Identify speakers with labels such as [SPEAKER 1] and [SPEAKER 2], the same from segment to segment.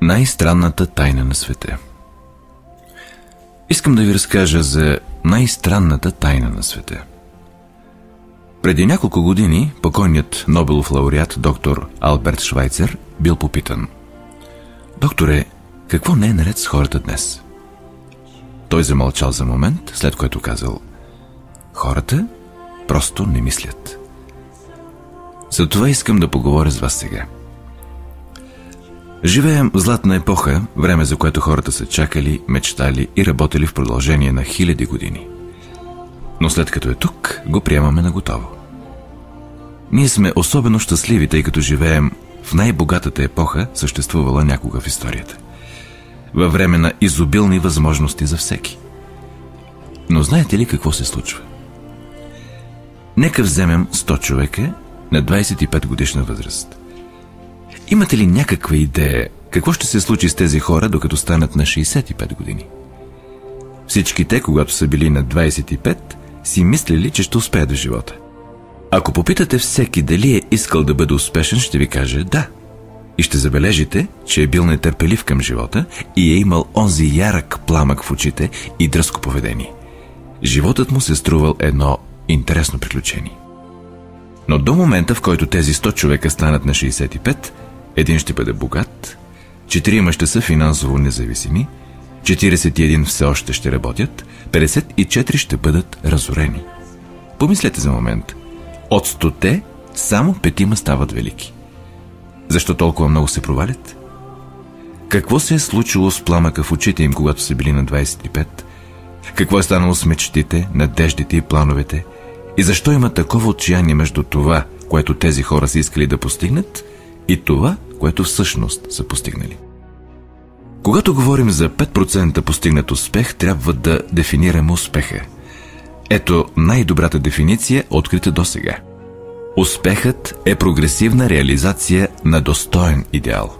[SPEAKER 1] Най-странната тайна на света. Искам да ви разкажа за най-странната тайна на света. Преди няколко години покойният Нобелов лауреат доктор Алберт Швайцер бил попитан: „Докторе, какво не е наред с хората днес?“ Той замълчал за момент, след което казал: „Хората просто не мислят“. За това искам да поговоря с вас сега. Живеем в златна епоха, време за което хората са чакали, мечтали и работили в продължение на хиляди години. Но след като е тук, го приемаме на готово. Ние сме особено щастливи, тъй като живеем в най-богатата епоха, съществувала някога в историята. Във време на изобилни възможности за всеки. Но знаете ли какво се случва? Нека вземем 100 човека на 25 годишна възраст. Имате ли някаква идея какво ще се случи с тези хора, докато станат на 65 години? Всички те, когато са били на 25, си мислили, че ще успеят в живота. Ако попитате всеки дали е искал да бъде успешен, ще ви каже да. И ще забележите, че е бил нетърпелив към живота и е имал онзи ярък пламък в очите и дръзко поведение. Животът му се струвал едно интересно приключение. Но до момента, в който тези 100 човека станат на 65, един ще бъде богат, 4 ще са финансово независими, 41 все още ще работят, 54 ще бъдат разорени. Помислете за момент. От 100 само 5 стават велики. Защо толкова много се провалят? Какво се е случило с пламъка в очите им, когато са били на 25? Какво е станало с мечтите, надеждите и плановете? И защо има такова отчаяние между това, което тези хора са искали да постигнат, и това, което всъщност са постигнали? Когато говорим за 5% постигнат успех, трябва да дефинираме успеха. Ето най-добрата дефиниция, открита досега. Успехът е прогресивна реализация на достоен идеал.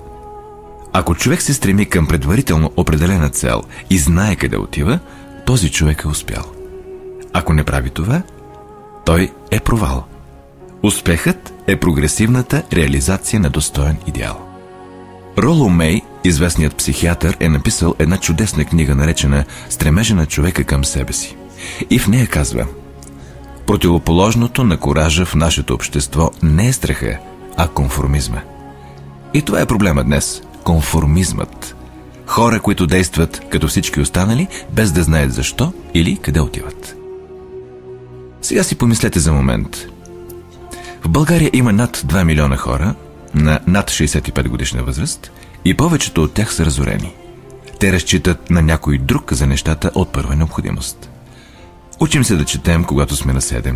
[SPEAKER 1] Ако човек се стреми към предварително определена цел и знае къде отива, този човек е успял. Ако не прави това, той е провал. Успехът е прогресивната реализация на достоен идеал. Роло Мей, известният психиатър, е написал една чудесна книга, наречена „Стремежа на човека към себе си“. И в нея казва: противоположното на коража в нашето общество не е страха, а конформизма. И това е проблема днес – конформизмът. Хора, които действат като всички останали, без да знаят защо или къде отиват. Сега си помислете за момент. В България има над 2 милиона хора на над 65 годишна възраст и повечето от тях са разорени. Те разчитат на някой друг за нещата от първа необходимост. Учим се да четем, когато сме на 7.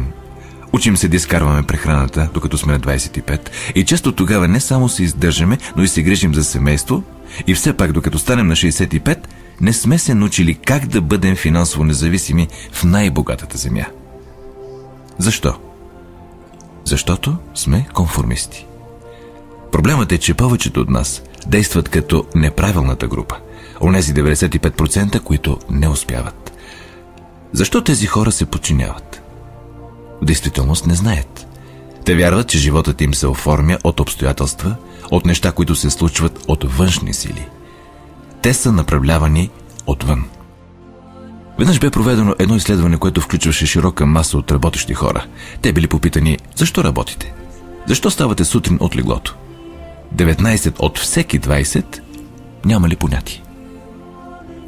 [SPEAKER 1] Учим се да изкарваме прехраната, докато сме на 25. И често тогава не само се издържаме, но и се грижим за семейство. И все пак, докато станем на 65, не сме се научили как да бъдем финансово независими в най-богатата земя. Защо? Защото сме конформисти. Проблемът е, че повечето от нас действат като неправилната група. Онези 95%, които не успяват. Защо тези хора се подчиняват? В действителност не знаят. Те вярват, че животът им се оформя от обстоятелства, от неща, които се случват от външни сили. Те са направлявани отвън. Веднъж бе проведено едно изследване, което включваше широка маса от работещи хора. Те били попитани: защо работите? Защо ставате сутрин от леглото? 19 от всеки 20 нямали понятие.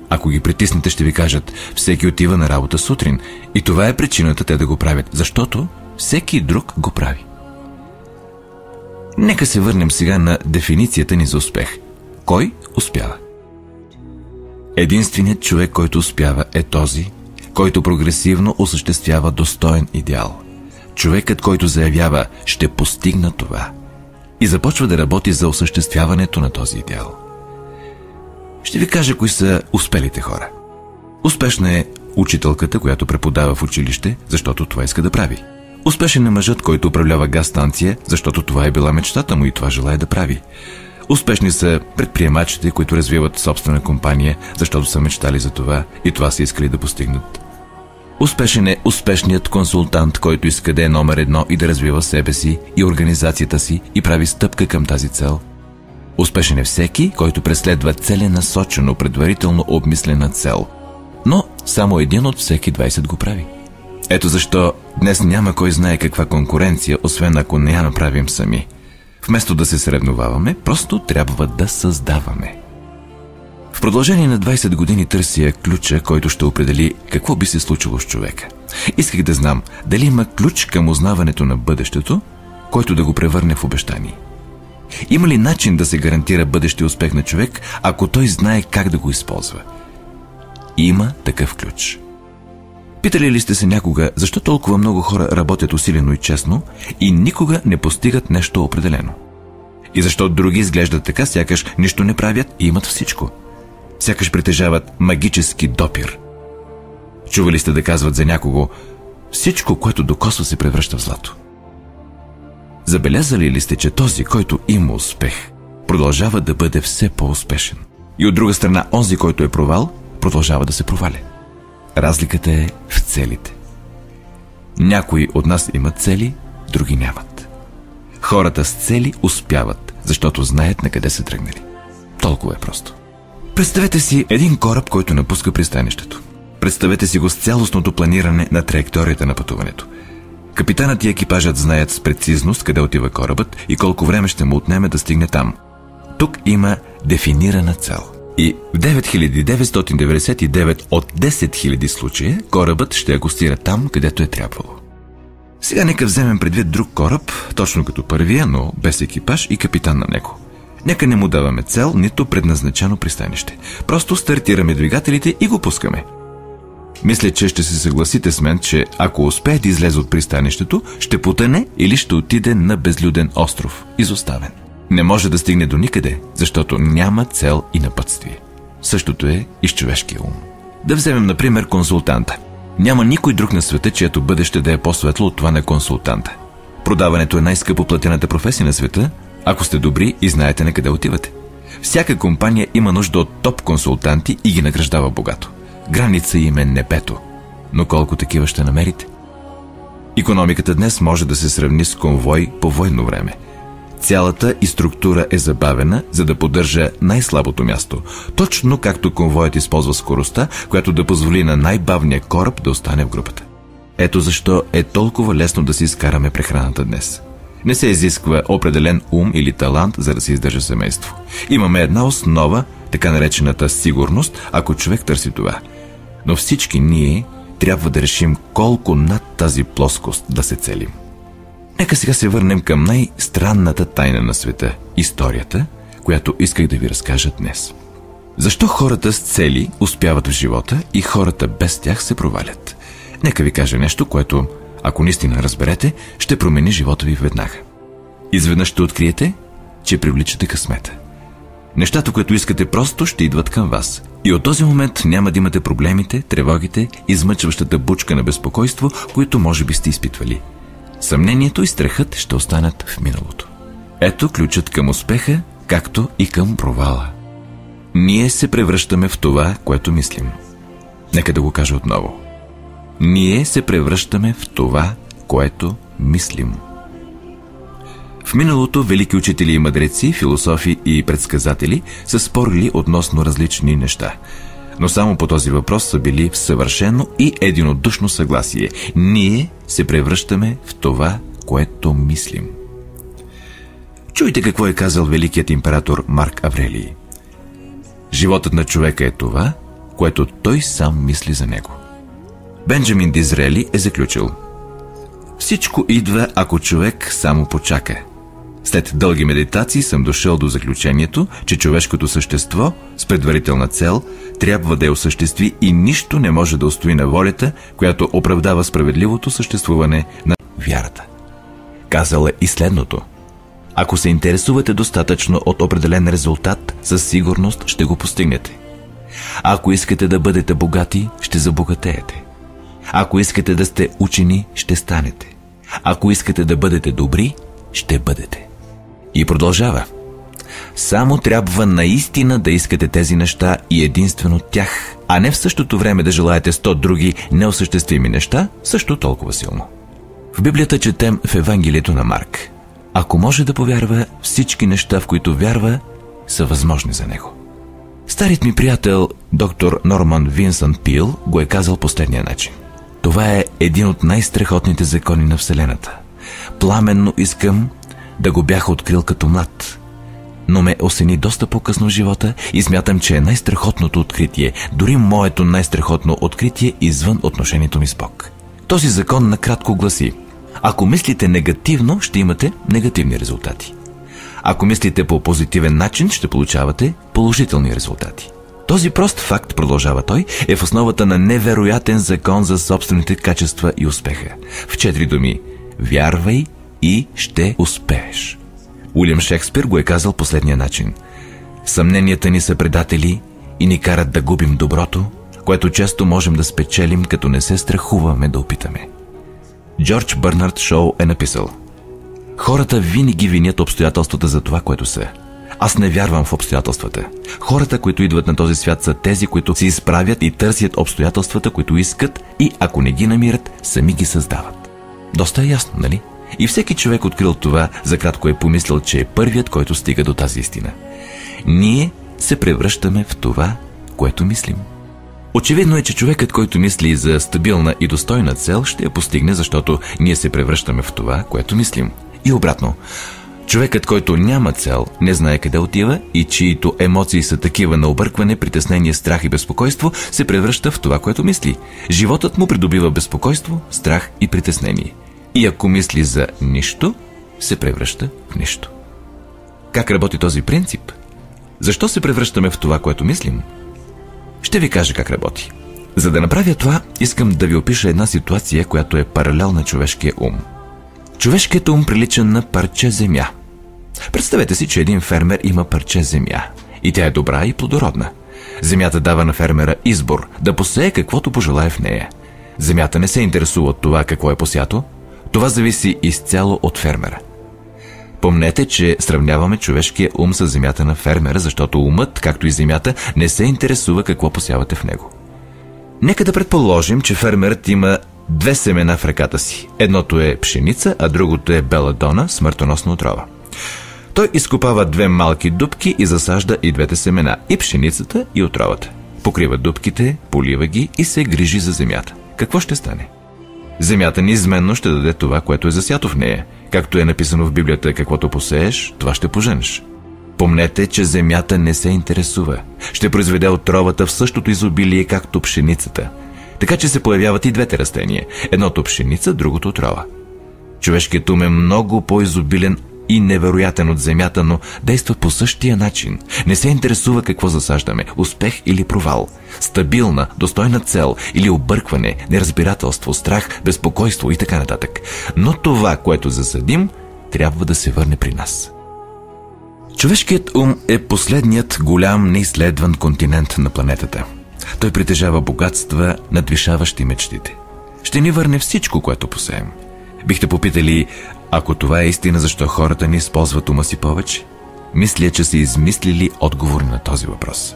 [SPEAKER 1] Ако ги притиснете, ще ви кажат: всеки отива на работа сутрин и това е причината те да го правят, защото всеки друг го прави. Нека се върнем сега на дефиницията ни за успех. Кой успява? Единственият човек, който успява, е този, който прогресивно осъществява достоен идеал. Човекът, който заявява: ще постигна това, и започва да работи за осъществяването на този идеал. Ще ви кажа кои са успелите хора. Успешна е учителката, която преподава в училище, защото това иска да прави. Успешен е мъжът, който управлява газ-станция, защото това е била мечтата му и това желае да прави. Успешни са предприемачите, които развиват собствена компания, защото са мечтали за това и това са искали да постигнат. Успешен е успешният консултант, който иска да е номер 1 и да развива себе си и организацията си и прави стъпка към тази цел. Успешен е всеки, който преследва целенасочено, предварително обмислена цел. Но само един от всеки 20 го прави. Ето защо днес няма кой знае каква конкуренция, освен ако не я направим сами. Вместо да се съревноваваме, просто трябва да създаваме. В продължение на 20 години търся ключа, който ще определи какво би се случило с човека. Исках да знам дали има ключ към узнаването на бъдещето, който да го превърне в обещание. Има ли начин да се гарантира бъдещия успех на човек, ако той знае как да го използва? Има такъв ключ. Питали ли сте се някога, защо толкова много хора работят усилено и честно и никога не постигат нещо определено? И защо други изглеждат така, сякаш нищо не правят и имат всичко? Сякаш притежават магически допир. Чували сте да казват за някого: всичко, което докосва, се превръща в злато. Забелязали ли сте, че този, който има успех, продължава да бъде все по-успешен? И от друга страна, онзи, който е провал, продължава да се проваля. Разликата е в целите. Някои от нас имат цели, други нямат. Хората с цели успяват, защото знаят на къде са тръгнали. Толкова е просто. Представете си един кораб, който напуска пристанището. Представете си го с цялостното планиране на траекторията на пътуването. Капитанът и екипажът знаят с прецизност къде отива корабът и колко време ще му отнеме да стигне там. Тук има дефинирана цел. И в 9999 от 10 000 случая корабът ще акостира там, където е трябвало. Сега нека вземем предвид друг кораб, точно като първия, но без екипаж и капитан на него. Нека не му даваме цел, нито предназначено пристанище. Просто стартираме двигателите и го пускаме. Мисля, че ще се съгласите с мен, че ако успее да излезе от пристанището, ще потъне или ще отиде на безлюден остров, изоставен. Не може да стигне до никъде, защото няма цел и напътствие. Същото е и с човешкия ум. Да вземем, например, консултанта. Няма никой друг на света, чието бъдеще да е по-светло от това на консултанта. Продаването е най-скъпо платената професия на света, ако сте добри и знаете на къде отивате. Всяка компания има нужда от топ консултанти и ги награждава богато. Граница им е небето. Но колко такива ще намерите? Икономиката днес може да се сравни с конвой по военно време. Цялата и структура е забавена, за да поддържа най-слабото място. Точно както конвоят използва скоростта, която да позволи на най-бавния кораб да остане в групата. Ето защо е толкова лесно да си изкараме прехраната днес. Не се изисква определен ум или талант, за да се издържа семейство. Имаме една основа, така наречената сигурност, ако човек търси това. Но всички ние трябва да решим колко над тази плоскост да се целим. Нека сега се върнем към най-странната тайна на света – историята, която исках да ви разкажа днес. Защо хората с цели успяват в живота и хората без тях се провалят? Нека ви кажа нещо, което, ако наистина разберете, ще промени живота ви веднага. Изведнъж ще откриете, че привличате късмета. Нещата, които искате, просто ще идват към вас. И от този момент няма да имате проблемите, тревогите, измъчващата бучка на безпокойство, които може би сте изпитвали. Съмнението и страхът ще останат в миналото. Ето ключът към успеха, както и към провала. Ние се превръщаме в това, което мислим. Нека да го кажа отново. Ние се превръщаме в това, което мислим. В миналото велики учители и мъдреци, философи и предсказатели са спорили относно различни неща. Но само по този въпрос са били в съвършено и единодушно съгласие. Ние се превръщаме в това, което мислим. Чуйте какво е казал великият император Марк Аврелий. Животът на човека е това, което той сам мисли за него. Бенджамин Дизрели е заключил: всичко идва, ако човек само почака. След дълги медитации съм дошъл до заключението, че човешкото същество с предварителна цел трябва да я осъществи и нищо не може да устои на волята, която оправдава справедливото съществуване на вярата. Казал е и следното: ако се интересувате достатъчно от определен резултат, със сигурност ще го постигнете. Ако искате да бъдете богати, ще забогатеете. Ако искате да сте учени, ще станете. Ако искате да бъдете добри, ще бъдете. И продължава: само трябва наистина да искате тези неща и единствено тях, а не в същото време да желаете 100 други неосъществими неща, също толкова силно. В Библията четем в Евангелието на Марк: ако може да повярва всички неща, в които вярва, са възможни за него. Старият ми приятел, доктор Норман Винсънт Пил, го е казал последния начин. Това е един от най-страхотните закони на Вселената. Пламенно искам да го бях открил като млад, но ме осени доста по-късно в живота и смятам, че е най-страхотното откритие, дори моето най-страхотно откритие извън отношението ми с Бог. Този закон накратко гласи: ако мислите негативно, ще имате негативни резултати. Ако мислите по позитивен начин, ще получавате положителни резултати. Този прост факт, продължава той, е в основата на невероятен закон за собствените качества и успеха. В 4 думи: вярвай и ще успееш. Уилям Шекспир го е казал последния начин: съмненията ни са предатели и ни карат да губим доброто, което често можем да спечелим, като не се страхуваме да опитаме. Джордж Бърнард Шоу е написал: хората винаги винят обстоятелствата за това, което са. Аз не вярвам в обстоятелствата. Хората, които идват на този свят, са тези, които се изправят и търсят обстоятелствата, които искат, и ако не ги намират, сами ги създават. Доста е ясно, нали? И всеки човек, открил това, за кратко е помислил, че е първият, който стига до тази истина. Ние се превръщаме в това, което мислим. Очевидно е, че човекът, който мисли за стабилна и достойна цел, ще я постигне, защото ние се превръщаме в това, което мислим. И обратно. Човекът, който няма цел, не знае къде отива и чието емоции са такива на объркване, притеснение, страх и безпокойство, се превръща в това, което мисли. Животът му придобива безпокойство, страх и притеснение. И ако мисли за нищо, се превръща в нищо. Как работи този принцип? Защо се превръщаме в това, което мислим? Ще ви кажа как работи. За да направя това, искам да ви опиша една ситуация, която е паралел на човешкия ум. Човешкият ум прилича на парче земя. Представете си, че един фермер има парче земя и тя е добра и плодородна. Земята дава на фермера избор да посее каквото пожелае в нея. Земята не се интересува от това какво е посято. Това зависи изцяло от фермера. Помнете, че сравняваме човешкия ум с земята на фермера, защото умът, както и земята, не се интересува какво посявате в него. Нека да предположим, че фермерът има 2 семена в ръката си. Едното е пшеница, а другото е беладона, смъртоносна отрова. Той изкопава 2 малки дупки и засажда и двете семена, и пшеницата, и отровата. Покрива дупките, полива ги и се грижи за земята. Какво ще стане? Земята неизменно ще даде това, което е засято в нея. Както е написано в Библията: каквото посееш, това ще поженеш. Помнете, че земята не се интересува. Ще произведе отровата в същото изобилие, както пшеницата. Така че се появяват и двете растения. Едното пшеница, другото отрова. Човешкият ум е много по-изобилен и невероятен от земята, но действа по същия начин. Не се интересува какво засаждаме – успех или провал, стабилна, достойна цел или объркване, неразбирателство, страх, безпокойство и така нататък. Но това, което засадим, трябва да се върне при нас. Човешкият ум е последният голям неизследван континент на планетата. Той притежава богатства, надвишаващи мечтите. Ще ни върне всичко, което посеем. Бихте попитали: ако това е истина, защо хората не използват ума си повече? Мисля, че са измислили отговори на този въпрос.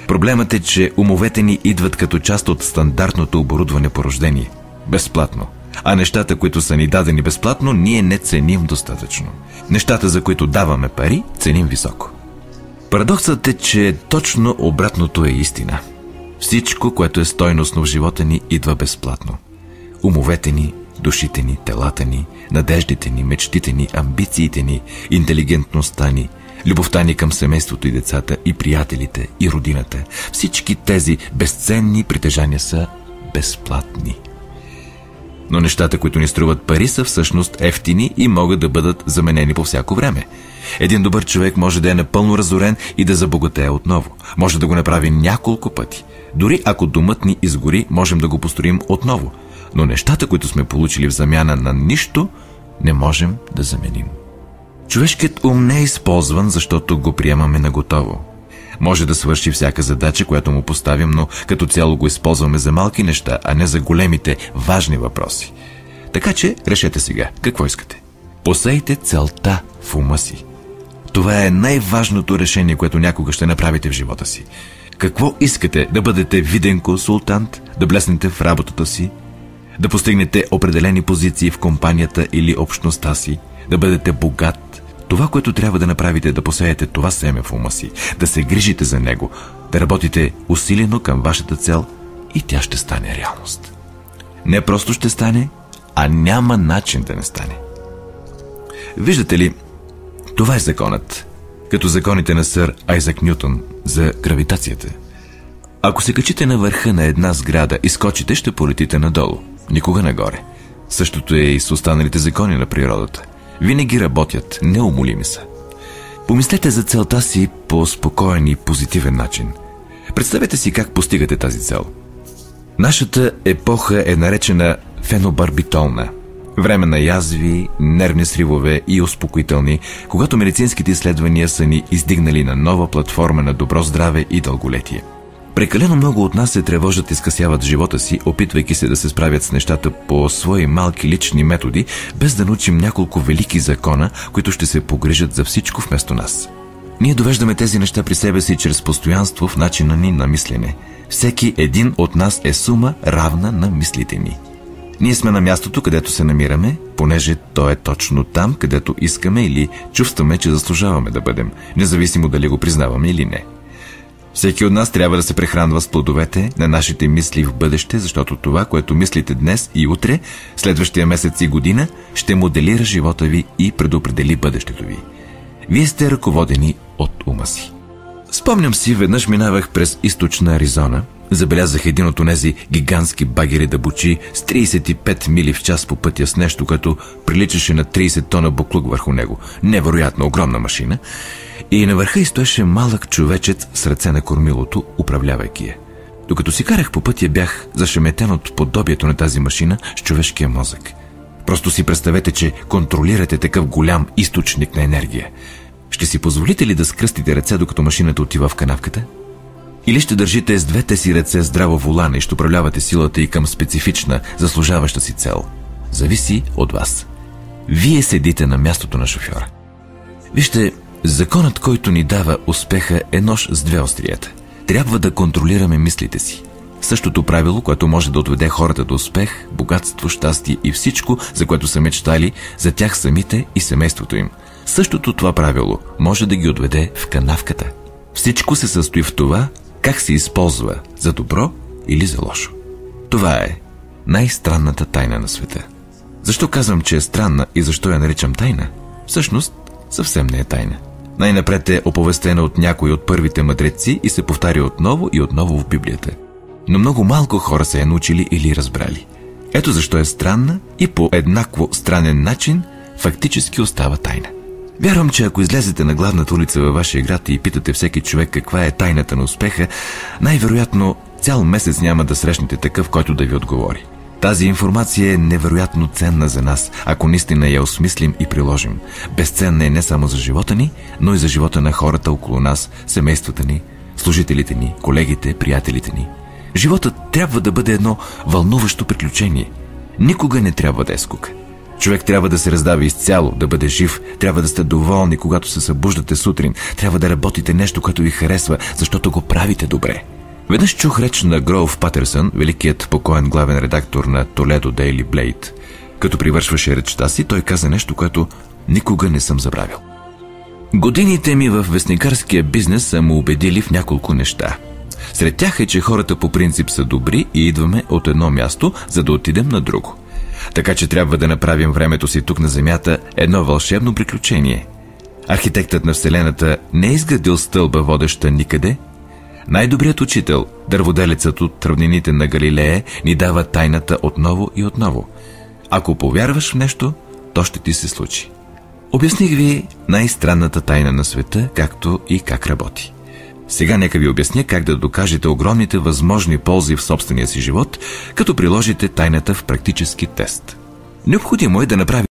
[SPEAKER 1] Проблемът е, че умовете ни идват като част от стандартното оборудване по рождение. Безплатно. А нещата, които са ни дадени безплатно, ние не ценим достатъчно. Нещата, за които даваме пари, ценим високо. Парадоксът е, че точно обратното е истина. Всичко, което е стойностно в живота ни, идва безплатно. Умовете ни, душите ни, телата ни, надеждите ни, мечтите ни, амбициите ни, интелигентността ни, любовта ни към семейството и децата, и приятелите, и родината. Всички тези безценни притежания са безплатни. Но нещата, които ни струват пари, са всъщност ефтини и могат да бъдат заменени по всяко време. Един добър човек може да е напълно разорен и да забогатее отново. Може да го направи няколко пъти. Дори ако домът ни изгори, можем да го построим отново. Но нещата, които сме получили в замяна на нищо, не можем да заменим. Човешкият ум не е използван, защото го приемаме наготово. Може да свърши всяка задача, която му поставим, но като цяло го използваме за малки неща, а не за големите, важни въпроси. Така че решете сега, какво искате. Посейте целта в ума си. Това е най-важното решение, което някога ще направите в живота си. Какво искате? Да бъдете виден консултант, да блеснете в работата си, да постигнете определени позиции в компанията или общността си, да бъдете богат? Това, което трябва да направите, е да посеете това семе в ума си, да се грижите за него, да работите усилено към вашата цел и тя ще стане реалност. Не просто ще стане, а няма начин да не стане. Виждате ли, това е законът, като законите на сър Айзак Нютон за гравитацията. Ако се качите на върха на една сграда и скочите, ще полетите надолу, никога нагоре. Същото е и с останалите закони на природата. Винаги работят, неумолими са. Помислете за целта си по спокоен и позитивен начин. Представете си как постигате тази цел. Нашата епоха е наречена фенобарбитолна. Време на язви, нервни сривове и успокоителни, когато медицинските изследвания са ни издигнали на нова платформа на добро здраве и дълголетие. Прекалено много от нас се тревожат и скъсяват живота си, опитвайки се да се справят с нещата по свои малки лични методи, без да научим няколко велики закона, които ще се погрижат за всичко вместо нас. Ние довеждаме тези неща при себе си чрез постоянство в начина ни на мислене. Всеки един от нас е сума равна на мислите ни. Ние сме на мястото, където се намираме, понеже то е точно там, където искаме или чувстваме, че заслужаваме да бъдем, независимо дали го признаваме или не. Всеки от нас трябва да се прехранва с плодовете на нашите мисли в бъдеще, защото това, което мислите днес и утре, следващия месец и година, ще моделира живота ви и предопредели бъдещето ви. Вие сте ръководени от ума си. Спомням си, веднъж минавах през източна Аризона, забелязах един от онези гигантски багери да бучи с 35 мили в час по пътя с нещо, като приличаше на 30 тона буклук върху него. Невероятно огромна машина. И на върха й стоеше малък човечец с ръце на кормилото, управлявайки я. Докато си карах по пътя, бях зашеметен от подобието на тази машина с човешкия мозък. Просто си представете, че контролирате такъв голям източник на енергия. Ще си позволите ли да скръстите ръце, докато машината отива в канавката? Или ще държите с двете си ръце здраво волана и ще управлявате силата и към специфична, заслужаваща си цел? Зависи от вас. Вие седите на мястото на шофьора. Вижте, законът, който ни дава успеха, е нож с две острията. Трябва да контролираме мислите си. Същото правило, което може да отведе хората до успех, богатство, щастие и всичко, за което са мечтали, за тях самите и семейството им. Същото това правило може да ги отведе в канавката. Всичко се състои в това, как се използва за добро или за лошо. Това е най-странната тайна на света. Защо казвам, че е странна и защо я наричам тайна? Всъщност, съвсем не е тайна. Най-напред е оповестена от някой от първите мъдреци и се повтаря отново и отново в Библията. Но много малко хора са я научили или разбрали. Ето защо е странна и по еднакво странен начин фактически остава тайна. Вярвам, че ако излезете на главната улица във вашия град и питате всеки човек каква е тайната на успеха, най-вероятно цял месец няма да срещнете такъв, който да ви отговори. Тази информация е невероятно ценна за нас, ако наистина я осмислим и приложим. Безценна е не само за живота ни, но и за живота на хората около нас, семействата ни, служителите ни, колегите, приятелите ни. Животът трябва да бъде едно вълнуващо приключение. Никога не трябва да е скука. Човек трябва да се раздава изцяло, да бъде жив, трябва да сте доволни, когато се събуждате сутрин, трябва да работите нещо, което ви харесва, защото го правите добре. Веднъж чух реч на Гроув Патърсън, великият покоен главен редактор на Толедо Дейли Блейд. Като привършваше речта си, той каза нещо, което никога не съм забравил. Годините ми в вестникарския бизнес са ме убедили в няколко неща. Сред тях е, че хората по принцип са добри и идваме от едно място, за да отидем на друго. Така че трябва да направим времето си тук на Земята едно вълшебно приключение. Архитектът на Вселената не е изградил стълба, водеща никъде. Най-добрият учител, дърводелецът от равнините на Галилея, ни дава тайната отново и отново. Ако повярваш в нещо, то ще ти се случи. Обясних ви най-странната тайна на света, както и как работи. Сега нека ви обясня как да докажете огромните възможни ползи в собствения си живот, като приложите тайната в практически тест. Необходимо е да направите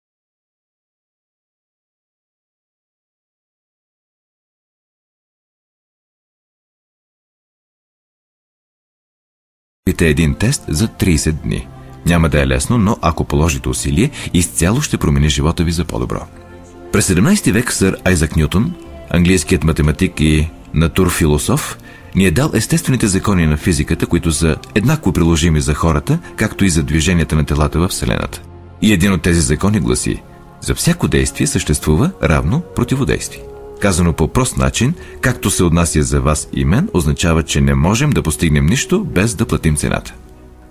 [SPEAKER 1] един тест за 30 дни. Няма да е лесно, но ако положите усилие, изцяло ще промени живота ви за по-добро. През 17 век сър Айзак Нютон, английският математик и натурфилософ, ни е дал естествените закони на физиката, които са еднакво приложими за хората, както и за движенията на телата във Вселената. И един от тези закони гласи: За всяко действие съществува равно противодействие. Казано по прост начин, както се отнася за вас и мен, означава, че не можем да постигнем нищо без да платим цената.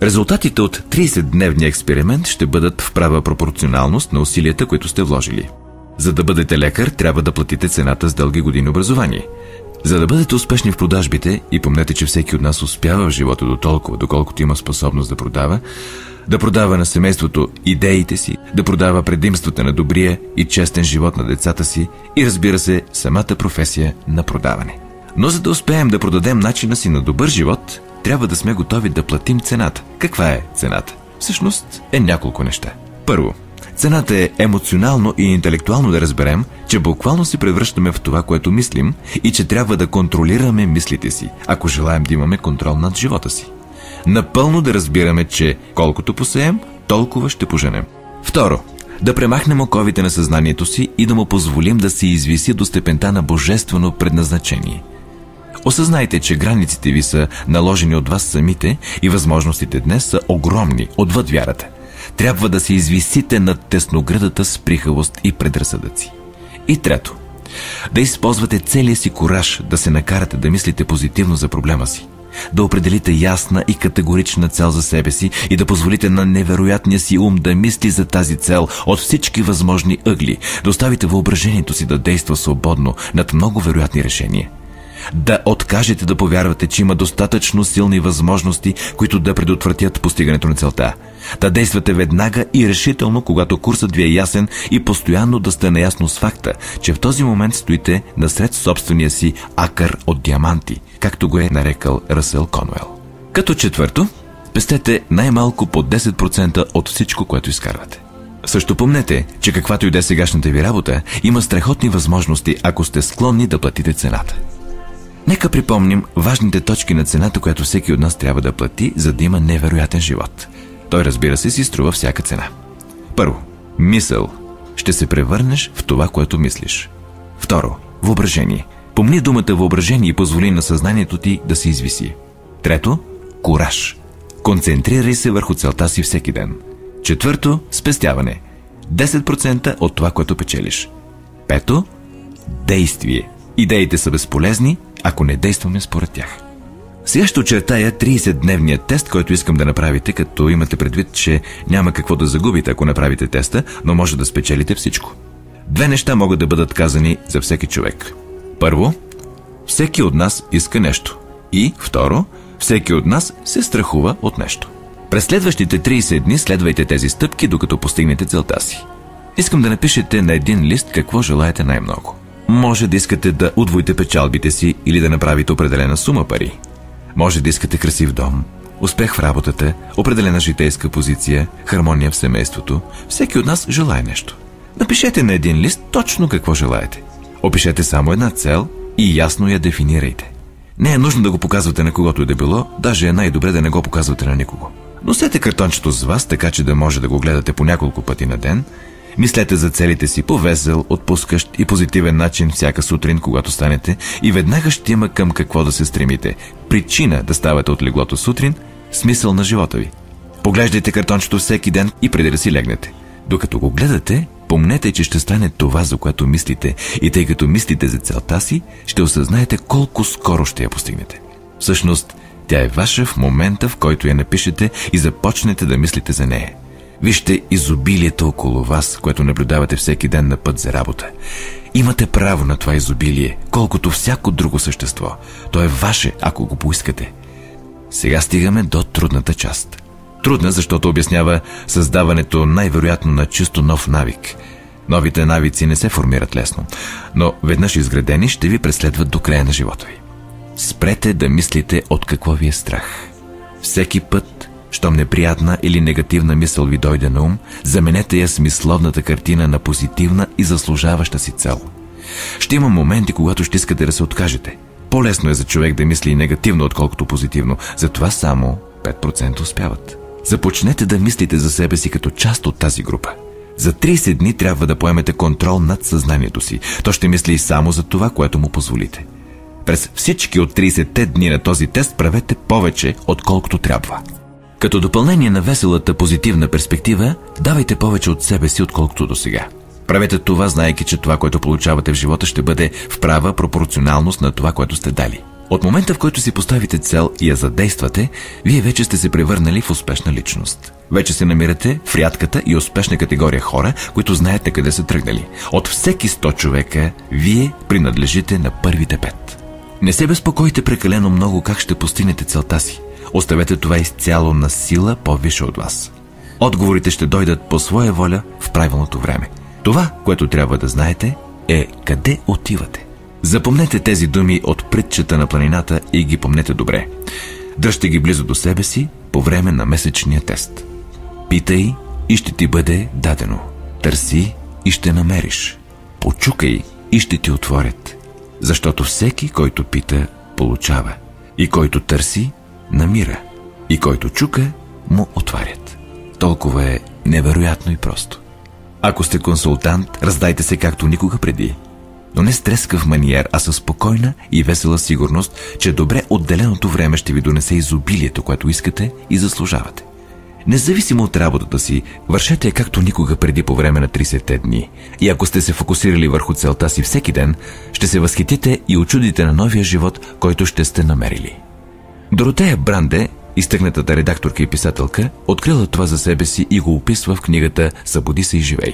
[SPEAKER 1] Резултатите от 30-дневния експеримент ще бъдат в права пропорционалност на усилията, които сте вложили. За да бъдете лекар, трябва да платите цената с дълги години образование. За да бъдете успешни в продажбите, и помнете, че всеки от нас успява в живота до толкова, доколкото има способност да продава на семейството идеите си, да продава предимствата на добрия и честен живот на децата си и, разбира се, самата професия на продаване. Но за да успеем да продадем начина си на добър живот, трябва да сме готови да платим цената. Каква е цената? Всъщност е няколко неща. Първо, цената е емоционално и интелектуално да разберем, че буквално се превръщаме в това, което мислим, и че трябва да контролираме мислите си, ако желаем да имаме контрол над живота си. Напълно да разбираме, че колкото посеем, толкова ще поженем. Второ, да премахнем оковите на съзнанието си и да му позволим да се извиси до степента на божествено предназначение. Осъзнайте, че границите ви са наложени от вас самите и възможностите днес са огромни, отвъд вярата. Трябва да се извисите над тесноградата с прихавост и предразсъдъци. И трето, да използвате целия си кураж да се накарате да мислите позитивно за проблема си, да определите ясна и категорична цел за себе си и да позволите на невероятния си ум да мисли за тази цел от всички възможни ъгли, да оставите въображението си да действа свободно над много вероятни решения. Да откажете да повярвате, че има достатъчно силни възможности, които да предотвратят постигането на целта. Да действате веднага и решително, когато курсът ви е ясен, и постоянно да сте наясно с факта, че в този момент стоите насред собствения си акър от диаманти, както го е нарекал Ръсел Конуел. Като четвърто, пестете най-малко по 10% от всичко, което изкарвате. Също помнете, че каквато и да е сегашната ви работа, има страхотни възможности, ако сте склонни да платите цената. Нека припомним важните точки на цената, която всеки от нас трябва да плати, за да има невероятен живот. Той, разбира се, си струва всяка цена. Първо, мисъл. Ще се превърнеш в това, което мислиш. Второ, въображение. Помни думата въображение и позволи на съзнанието ти да се извиси. Трето, кураж. Концентрирай се върху целта си всеки ден. Четвърто, спестяване. 10% от това, което печелиш. Пето, действие. Идеите са безполезни, ако не действаме според тях. Сега ще очертая 30-дневния тест, който искам да направите, като имате предвид, че няма какво да загубите, ако направите теста, но може да спечелите всичко. Две неща могат да бъдат казани за всеки човек. Първо, всеки от нас иска нещо. И второ, всеки от нас се страхува от нещо. През следващите 30 дни следвайте тези стъпки, докато постигнете целта си. Искам да напишете на един лист какво желаете най-много. Може да искате да удвоите печалбите си или да направите определена сума пари. Може да искате красив дом, успех в работата, определена житейска позиция, хармония в семейството. Всеки от нас желае нещо. Напишете на един лист точно какво желаете. Опишете само една цел и ясно я дефинирайте. Не е нужно да го показвате на когото и да било, даже е най-добре да не го показвате на никого. Носете картончето с вас, така че да може да го гледате по няколко пъти на ден. Мислете за целите си по весел, отпускащ и позитивен начин всяка сутрин, когато станете, и веднага ще има към какво да се стремите. Причина да ставате от леглото сутрин, смисъл на живота ви. Поглеждайте картончето всеки ден и преди да си легнете. Докато го гледате, помнете, че ще стане това, за което мислите, и тъй като мислите за целта си, ще осъзнаете колко скоро ще я постигнете. Всъщност, тя е ваша в момента, в който я напишете и започнете да мислите за нея. Вижте изобилието около вас, което наблюдавате всеки ден на път за работа. Имате право на това изобилие, колкото всяко друго същество. То е ваше, ако го поискате. Сега стигаме до трудната част. Трудна, защото обяснява създаването най-вероятно на чисто нов навик. Новите навици не се формират лесно, но веднъж изградени ще ви преследват до края на живота ви. Спрете да мислите от какво ви е страх. Всеки път, щом неприятна или негативна мисъл ви дойде на ум, заменете я с мисловната картина на позитивна и заслужаваща си цел. Ще има моменти, когато ще искате да се откажете. По-лесно е за човек да мисли негативно, отколкото позитивно. Затова само 5% успяват. Започнете да мислите за себе си като част от тази група. За 30 дни трябва да поемете контрол над съзнанието си. То ще мисли само за това, което му позволите. През всички от 30-те дни на този тест правете повече, отколкото трябва. Като допълнение на веселата позитивна перспектива, давайте повече от себе си, отколкото досега. Правете това, знаейки, че това, което получавате в живота, ще бъде в права пропорционалност на това, което сте дали. От момента, в който си поставите цел и я задействате, вие вече сте се превърнали в успешна личност. Вече се намирате в рядката и успешна категория хора, които знаят на къде са тръгнали. От всеки 100 човека, вие принадлежите на първите 5. Не се безпокойте прекалено много как ще постигнете целта си. Оставете това изцяло на сила по-висша от вас. Отговорите ще дойдат по своя воля в правилното време. Това, което трябва да знаете, е къде отивате. Запомнете тези думи от притчата на планината и ги помнете добре. Дръжте ги близо до себе си по време на месечния тест. Питай и ще ти бъде дадено. Търси и ще намериш. Почукай и ще ти отворят. Защото всеки, който пита, получава. И който търси, намира. И който чука, му отварят. Толкова е невероятно и просто. Ако сте консултант, раздайте се както никога преди. Но не с трескав маниер, а със спокойна и весела сигурност, че добре отделеното време ще ви донесе изобилието, което искате и заслужавате. Независимо от работата си, вършете я както никога преди по време на 30-те дни. И ако сте се фокусирали върху целта си всеки ден, ще се възхитите и очудите на новия живот, който ще сте намерили. Доротея Бранде, изтъкнатата редакторка и писателка, открила това за себе си и го описва в книгата «Събуди се и живей».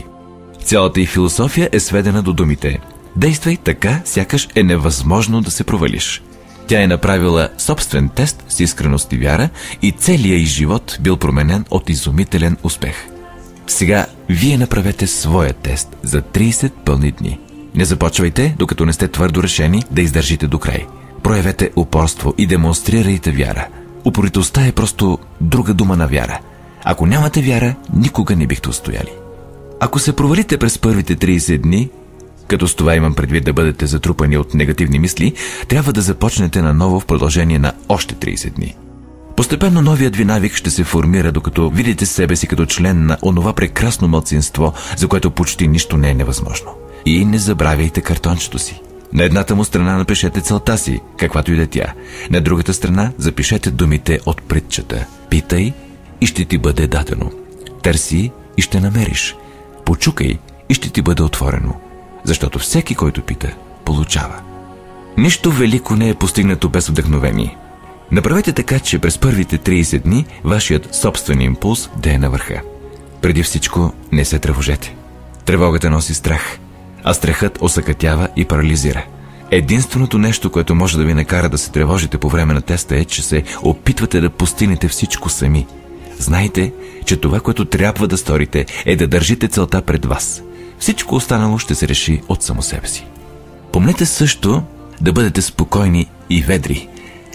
[SPEAKER 1] Цялата й философия е сведена до думите: действай така, сякаш е невъзможно да се провалиш. Тя е направила собствен тест с искреност и вяра и целият й живот бил променен от изумителен успех. Сега вие направете своя тест за 30 пълни дни. Не започвайте, докато не сте твърдо решени да издържите до край. Проявете упорство и демонстрирайте вяра. Упоритостта е просто друга дума на вяра. Ако нямате вяра, никога не бихте устояли. Ако се провалите през първите 30 дни, като с това имам предвид да бъдете затрупани от негативни мисли, трябва да започнете наново в продължение на още 30 дни. Постепенно новият ви навик ще се формира, докато видите себе си като член на онова прекрасно малцинство, за което почти нищо не е невъзможно. И не забравяйте картончето си. На едната му страна напишете целта си, каквато и да е тя. На другата страна запишете думите от притчата: питай и ще ти бъде дадено. Търси и ще намериш. Почукай и ще ти бъде отворено. Защото всеки, който пита, получава. Нищо велико не е постигнато без вдъхновение. Направете така, че през първите 30 дни вашият собствен импулс да е на върха. Преди всичко не се тревожете. Тревогата носи страх, а страхът осакатява и парализира. Единственото нещо, което може да ви накара да се тревожите по време на теста, е, че се опитвате да постигнете всичко сами. Знайте, че това, което трябва да сторите, е да държите целта пред вас. Всичко останало ще се реши от само себе си. Помнете също да бъдете спокойни и ведри.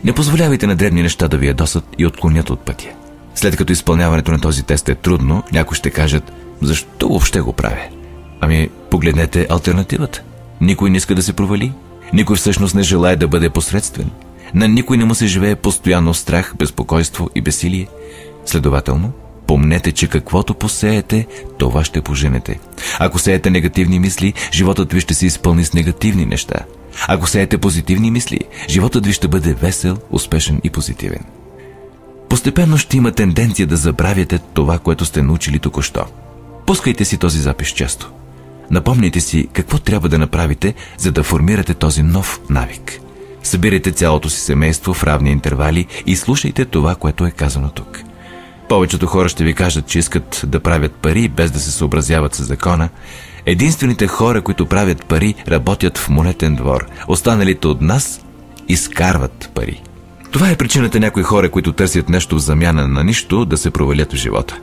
[SPEAKER 1] Не позволявайте на дребни неща да ви ядосат и отклонят от пътя. След като изпълняването на този тест е трудно, някои ще кажат: защо въобще го правя? Ами, погледнете алтернативата. Никой не иска да се провали. Никой всъщност не желае да бъде посредствен. На никой не му се живее постоянно страх, безпокойство и безсилие. Следователно, помнете, че каквото посеете, това ще поженете. Ако сеете негативни мисли, животът ви ще се изпълни с негативни неща. Ако сеете позитивни мисли, животът ви ще бъде весел, успешен и позитивен. Постепенно ще има тенденция да забравяте това, което сте научили току-що. Пускайте си този запис често. Напомняйте си какво трябва да направите, за да формирате този нов навик. Събирайте цялото си семейство в равни интервали и слушайте това, което е казано тук. Повечето хора ще ви кажат, че искат да правят пари без да се съобразяват с закона. Единствените хора, които правят пари, работят в монетен двор. Останалите от нас изкарват пари. Това е причината някои хора, които търсят нещо в замяна на нищо, да се провалят в живота.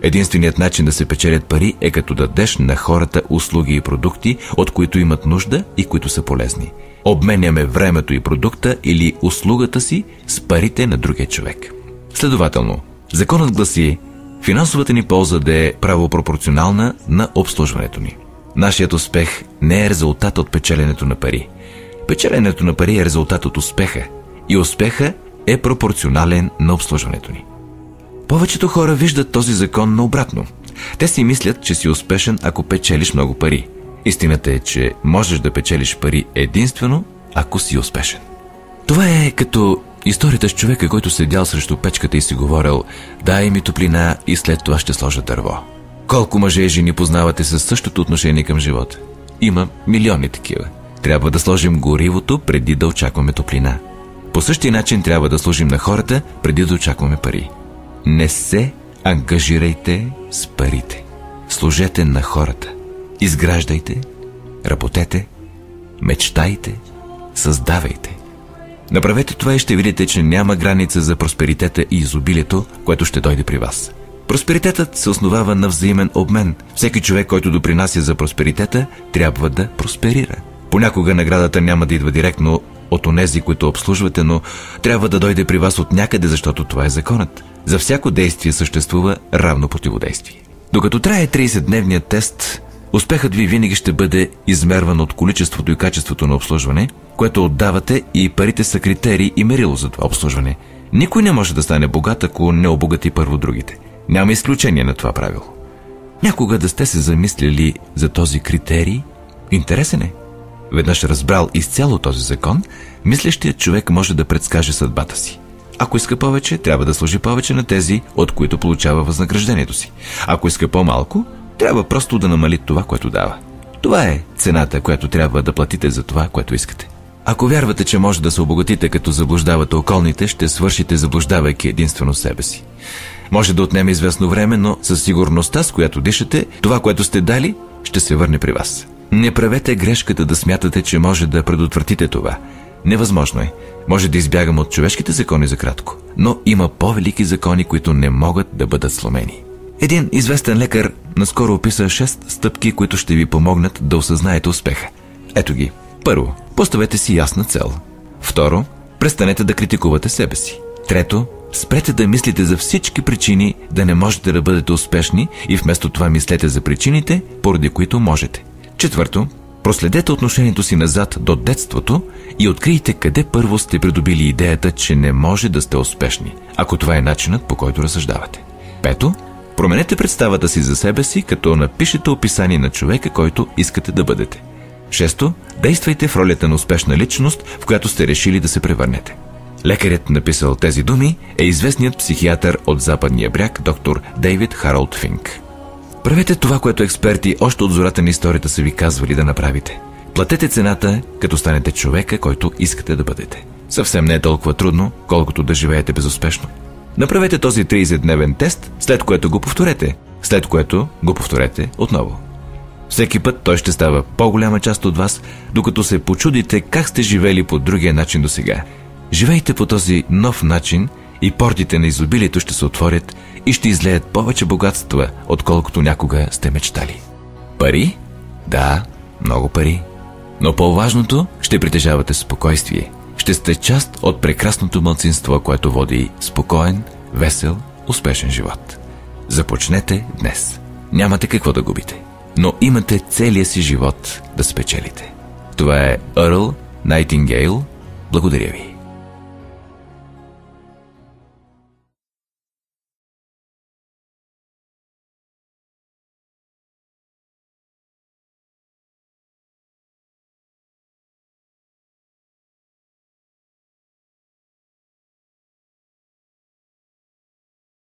[SPEAKER 1] Единственият начин да се печелят пари е като дадеш на хората услуги и продукти, от които имат нужда и които са полезни. Обменяме времето и продукта или услугата си с парите на другия човек. Следователно, законът гласи финансовата ни полза да е правопропорционална на обслужването ни. Нашият успех не е резултат от печеленето на пари. Печеленето на пари е резултат от успеха и успеха е пропорционален на обслужването ни. Повечето хора виждат този закон наобратно. Те си мислят, че си успешен, ако печелиш много пари. Истината е, че можеш да печелиш пари единствено, ако си успешен. Това е като историята с човека, който седял срещу печката и си говорил: дай ми топлина и след това ще сложа дърво. Колко мъже и жени познавате със същото отношение към живота? Има милиони такива. Трябва да сложим горивото преди да очакваме топлина. По същия начин трябва да служим на хората преди да очакваме пари. Не се ангажирайте с парите. Служете на хората. Изграждайте, работете, мечтайте, създавайте. Направете това и ще видите, че няма граница за просперитета и изобилието, което ще дойде при вас. Просперитетът се основава на взаимен обмен. Всеки човек, който допринася за просперитета, трябва да просперира. Понякога наградата няма да идва директно от онези, които обслужвате, но трябва да дойде при вас от някъде, защото това е законът. За всяко действие съществува равно противодействие. Докато трае 30-дневният тест, успехът ви винаги ще бъде измерван от количеството и качеството на обслужване, което отдавате, и парите са критерий и мерило за това обслужване. Никой не може да стане богат, ако не обогати първо другите. Няма изключение на това правило. Някога да сте се замислили за този критерий? Интересен е. Веднъж разбрал изцяло този закон, мислещият човек може да предскаже съдбата си. Ако иска повече, трябва да служи повече на тези, от които получава възнаграждението си. Ако иска по-малко, трябва просто да намали това, което дава. Това е цената, която трябва да платите за това, което искате. Ако вярвате, че може да се обогатите като заблуждавате околните, ще свършите заблуждавайки единствено себе си. Може да отнеме известно време, но със сигурността, с която дишате, това, което сте дали, ще се върне при вас. Не правете грешката да смятате, че може да предотвратите това. Невъзможно е. Може да избягаме от човешките закони за кратко, но има по-велики закони, които не могат да бъдат сломени. Един известен лекар наскоро описа 6 стъпки, които ще ви помогнат да осъзнаете успеха. Ето ги. Първо, поставете си ясна цел. Второ, престанете да критикувате себе си. Трето, спрете да мислите за всички причини да не можете да бъдете успешни и вместо това мислете за причините, поради които можете. Четвърто, проследете отношението си назад до детството и открийте къде първо сте придобили идеята, че не може да сте успешни, ако това е начинът, по който разсъждавате. Пето, променете представата си за себе си, като напишете описание на човека, който искате да бъдете. Шесто, действайте в ролята на успешна личност, в която сте решили да се превърнете. Лекарят, написал тези думи, е известният психиатър от Западния бряг, доктор Дейвид Харолд Финк. Правете това, което експерти още от зората на историята са ви казвали да направите. Платете цената, като станете човека, който искате да бъдете. Съвсем не е толкова трудно, колкото да живеете безуспешно. Направете този 30-дневен тест, след което го повторете, след което го повторете отново. Всеки път той ще става по-голяма част от вас, докато се почудите как сте живели по другия начин досега. Живейте по този нов начин и портите на изобилието ще се отворят и ще излеят повече богатства, отколкото някога сте мечтали. Пари? Да, много пари. Но по-важното, ще притежавате спокойствие. Ще сте част от прекрасното малцинство, което води спокоен, весел, успешен живот. Започнете днес. Нямате какво да губите, но имате целия си живот да спечелите. Това е Ерл Найтингейл. Благодаря ви.